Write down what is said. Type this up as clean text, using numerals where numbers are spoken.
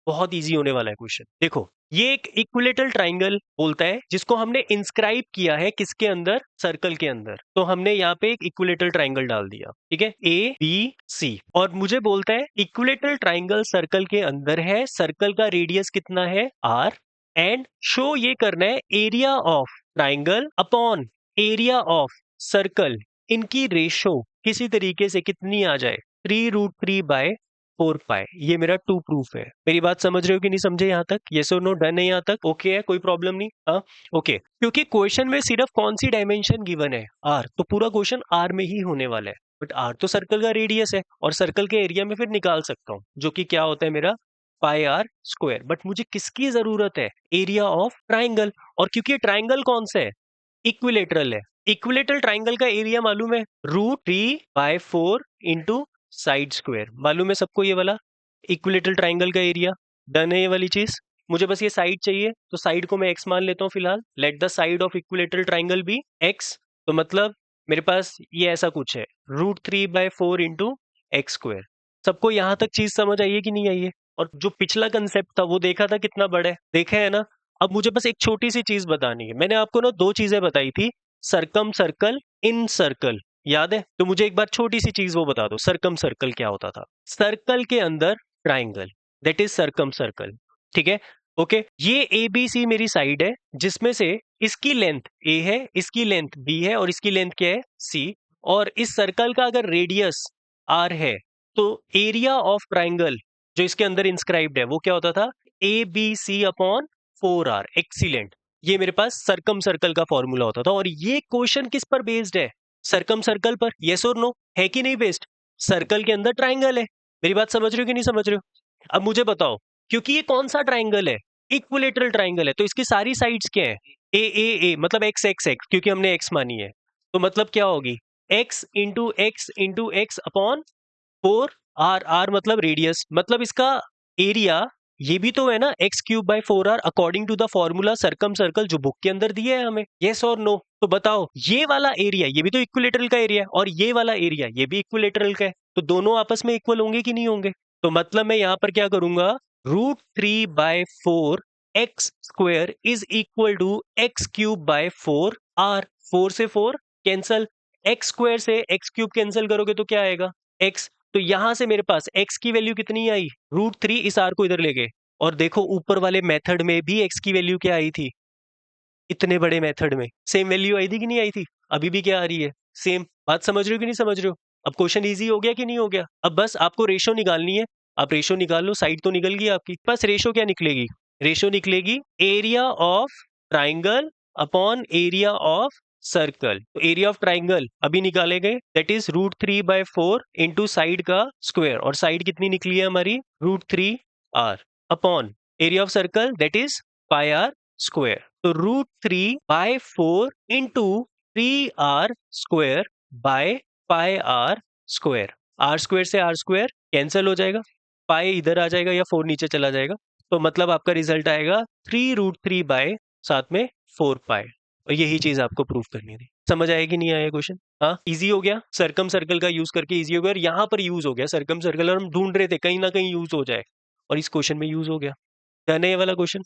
बहुत इजी होने वाला है क्वेश्चन। देखो, ये एक इक्विलेटरल ट्राइंगल बोलता है जिसको हमने इंस्क्राइब किया है किसके अंदर, सर्कल के अंदर। तो हमने यहाँ पे एक इक्विलेटरल ट्राइंगल डाल दिया, ठीक है, ए बी सी, और मुझे बोलता है इक्विलेटरल ट्राइंगल सर्कल के अंदर है, सर्कल का रेडियस कितना है आर, एंड शो ये करना है area of triangle upon area of circle, इनकी रेशो किसी तरीके से कितनी आ जाए, 3√3/4 ये मेरा टू प्रूफ है। मेरी बात समझ रहे हो कि नहीं समझे यहाँ तक? यस और नो, डन है यहाँ तक? ओके है, कोई प्रॉब्लम नहीं? हाँ ओके, क्योंकि क्वेश्चन में सिर्फ कौन सी डायमेंशन गिवन है, आर, तो पूरा क्वेश्चन आर में ही होने वाला है। बट आर तो सर्कल का रेडियस है, और सर्कल के एरिया में फिर निकाल सकता हूँ, जो कि क्या होता है मेरा πr²। बट मुझे किसकी जरूरत है? Area of triangle. और क्योंकि ट्राइंगल कौन सा है? इक्विलेटरल है। इक्विलेटरल ट्राइंगल का एरिया मालूम है, √3/4 इंटू साइड स्क्वायर। मालूम है सबको ये वाला इक्विलेटरल ट्राइंगल का एरिया? डन है ये वाली चीज। मुझे बस ये साइड चाहिए, तो साइड को मैं x मान लेता हूँ फिलहाल। Let the side of equilateral triangle be x। तो मतलब मेरे पास ये ऐसा कुछ है, √3/4 इंटू x²। सबको यहाँ तक चीज समझ आई है कि नहीं आई है? और जो पिछला कंसेप्ट था वो देखा था कितना बड़ा है, देखा है ना? अब मुझे बस एक छोटी सी चीज बतानी है। मैंने आपको ना दो चीजें बताई थी, सरकम सर्कल, इन सर्कल, याद है? तो मुझे एक बार छोटी सी चीज वो बता दो, सरकम सर्कल क्या होता था? सर्कल के अंदर ट्राइंगल, दैट इज सरकम सर्कल, ठीक है? ओके, ये ए बी सी मेरी साइड है, जिसमें से इसकी लेंथ ए है, इसकी लेंथ बी है, और इसकी लेंथ क्या है, सी। और इस सर्कल का अगर रेडियस आर है, तो एरिया ऑफ ट्राइंगल जो इसके अंदर इंस्क्राइब्ड है वो क्या होता था, ABC/4R। एक्सीलेंट, ये मेरे पास सरकम सर्कल का फॉर्मूला होता था। और ये क्वेश्चन किस पर बेस्ड है? सरकम सर्कल पर। यस और नो, है कि नहीं बेस्ड? सर्कल के अंदर ट्राइंगल है। मेरी बात समझ रहे हो कि नहीं समझ रहे हो? अब मुझे बताओ, क्योंकि ये कौन सा ट्राइंगल है? इक्विलेटरल ट्राइंगल है, तो इसकी सारी साइड्स क्या है? ए मतलब x क्योंकि हमने x मानी है। तो मतलब क्या होगी, x इंटू x आर मतलब रेडियस, मतलब इसका एरिया ये भी तो है ना, x³/4r according to the formula circum circle जो बुक के अंदर दिया है हमें। यस और नो? तो बताओ, ये वाला एरिया ये भी तो इक्विलेटरल का एरिया है, और ये वाला एरिया ये भी इक्विलेटरल का है, तो दोनों आपस में इक्वल होंगे कि नहीं होंगे? तो मतलब मैं यहाँ पर क्या करूंगा, √3/4 x² is equal to x³/4r। 4 से 4 कैंसल, x² से x³ कैंसिल करोगे तो क्या आएगा, x। तो यहां से मेरे पास x की वैल्यू कितनी आई, √3, इस r को इधर ले गए। और देखो ऊपर वाले मेथड में भी x की वैल्यू क्या आई थी, इतने बड़े मेथड में सेम वैल्यू आई थी कि नहीं आई थी? अभी भी क्या आ रही है, सेम। बात समझ रहे हो कि नहीं समझ रहे हो? अब क्वेश्चन इजी हो गया कि नहीं हो गया? अब बस आपको रेशो निकालनी है। आप रेशो निकाल लो, साइड तो निकल गई आपकी। बस रेशो क्या निकलेगी, रेशो निकलेगी area of triangle upon area of circle. तो एरिया ऑफ ट्राइंगल अभी निकाले गए, दैट इज √3/4 इंटू साइड का स्क्वायर, और साइड कितनी निकली है हमारी, √3r, upon area of circle that is πr²। तो √3/4 into 3r² bye πr²। r² से r² कैंसिल हो जाएगा, पाई इधर आ जाएगा या 4 नीचे चला जाएगा, तो मतलब आपका रिजल्ट आएगा 3√3 बाय साथ में 4π। और यही चीज आपको प्रूफ करनी थी। समझ आया कि नहीं आया क्वेश्चन? हाँ, इजी हो गया, सरकम सर्कल का यूज करके इजी हो गया, और यहाँ पर यूज हो गया सरकम सर्कल, और हम ढूंढ रहे थे कहीं ना कहीं यूज हो जाए, और इस क्वेश्चन में यूज हो गया। डन है ये वाला क्वेश्चन?